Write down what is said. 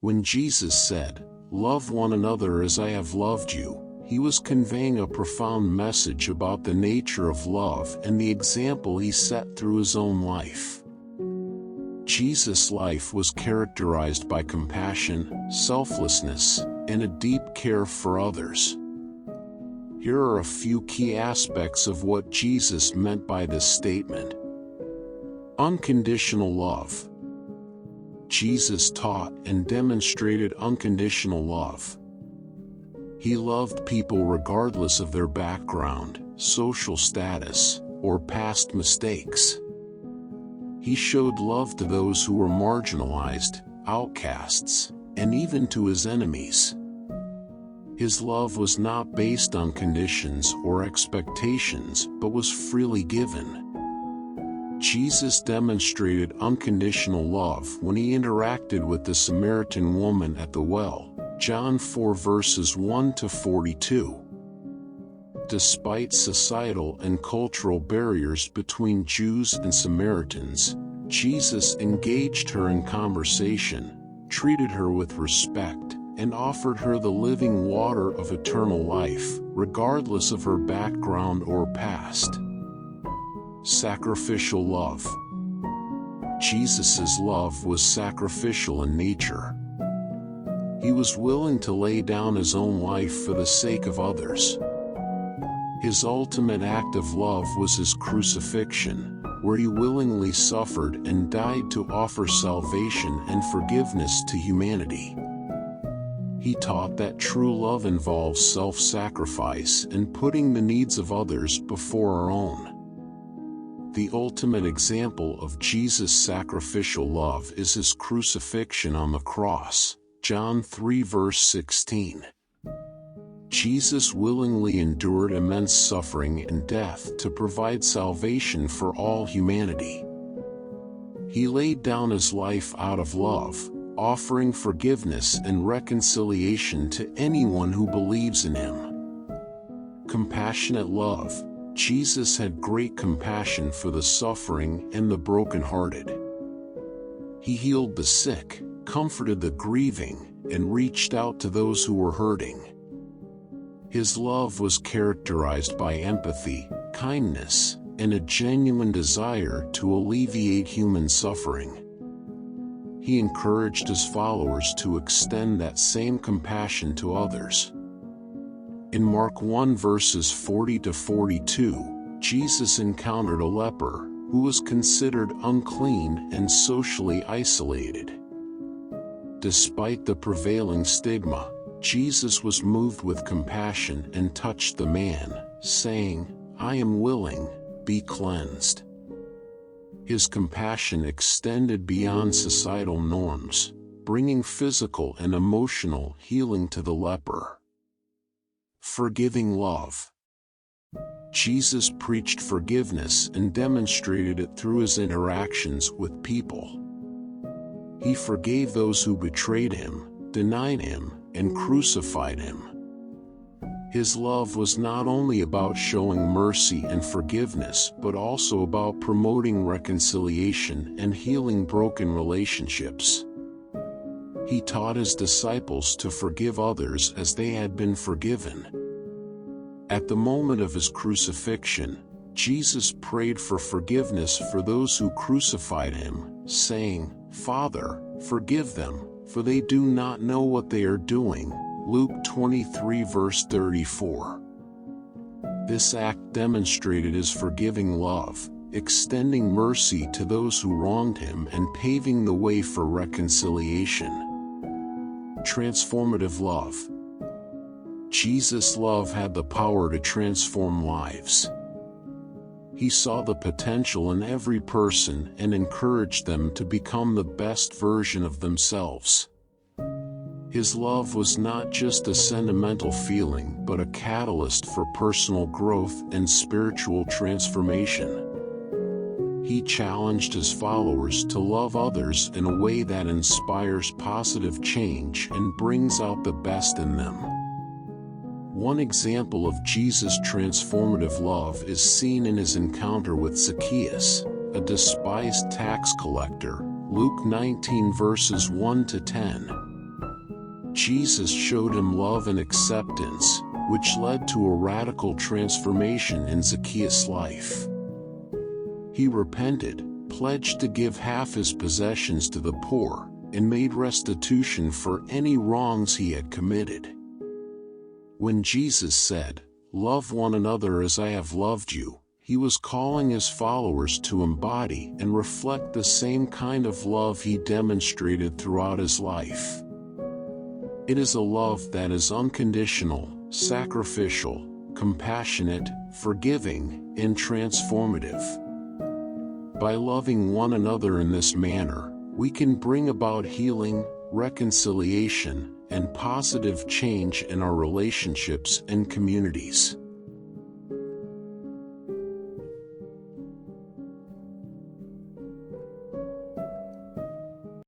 When Jesus said, "Love one another as I have loved you," he was conveying a profound message about the nature of love and the example he set through his own life. Jesus' life was characterized by compassion, selflessness, and a deep care for others. Here are a few key aspects of what Jesus meant by this statement. Unconditional love. Jesus taught and demonstrated unconditional love. He loved people regardless of their background, social status, or past mistakes. He showed love to those who were marginalized, outcasts, and even to his enemies. His love was not based on conditions or expectations, but was freely given. Jesus demonstrated unconditional love when he interacted with the Samaritan woman at the well, John 4 verses 1 to 42. Despite societal and cultural barriers between Jews and Samaritans, Jesus engaged her in conversation, treated her with respect, and offered her the living water of eternal life, regardless of her background or past. Sacrificial love. Jesus' love was sacrificial in nature. He was willing to lay down his own life for the sake of others. His ultimate act of love was his crucifixion, where he willingly suffered and died to offer salvation and forgiveness to humanity. He taught that true love involves self-sacrifice and putting the needs of others before our own. The ultimate example of Jesus' sacrificial love is his crucifixion on the cross, John 3 verse 16. Jesus willingly endured immense suffering and death to provide salvation for all humanity. He laid down his life out of love, offering forgiveness and reconciliation to anyone who believes in him. Compassionate love. Jesus had great compassion for the suffering and the brokenhearted. He healed the sick, comforted the grieving, and reached out to those who were hurting. His love was characterized by empathy, kindness, and a genuine desire to alleviate human suffering. He encouraged his followers to extend that same compassion to others. In Mark 1 verses 40 to 42, Jesus encountered a leper who was considered unclean and socially isolated. Despite the prevailing stigma, Jesus was moved with compassion and touched the man, saying, "I am willing, be cleansed." His compassion extended beyond societal norms, bringing physical and emotional healing to the leper. Forgiving love. Jesus preached forgiveness and demonstrated it through his interactions with people. He forgave those who betrayed him, denied him, and crucified him. His love was not only about showing mercy and forgiveness but also about promoting reconciliation and healing broken relationships. He taught his disciples to forgive others as they had been forgiven. At the moment of his crucifixion, Jesus prayed for forgiveness for those who crucified him, saying, "Father, forgive them, for they do not know what they are doing." Luke 23 verse 34. This act demonstrated his forgiving love, extending mercy to those who wronged him and paving the way for reconciliation. Transformative love. Jesus' love had the power to transform lives. He saw the potential in every person and encouraged them to become the best version of themselves. His love was not just a sentimental feeling but a catalyst for personal growth and spiritual transformation. He challenged his followers to love others in a way that inspires positive change and brings out the best in them. One example of Jesus' transformative love is seen in his encounter with Zacchaeus, a despised tax collector, Luke 19 verses 1 to 10. Jesus showed him love and acceptance, which led to a radical transformation in Zacchaeus' life. He repented, pledged to give half his possessions to the poor, and made restitution for any wrongs he had committed. When Jesus said, "Love one another as I have loved you," he was calling his followers to embody and reflect the same kind of love he demonstrated throughout his life. It is a love that is unconditional, sacrificial, compassionate, forgiving, and transformative. By loving one another in this manner, we can bring about healing, reconciliation, and positive change in our relationships and communities.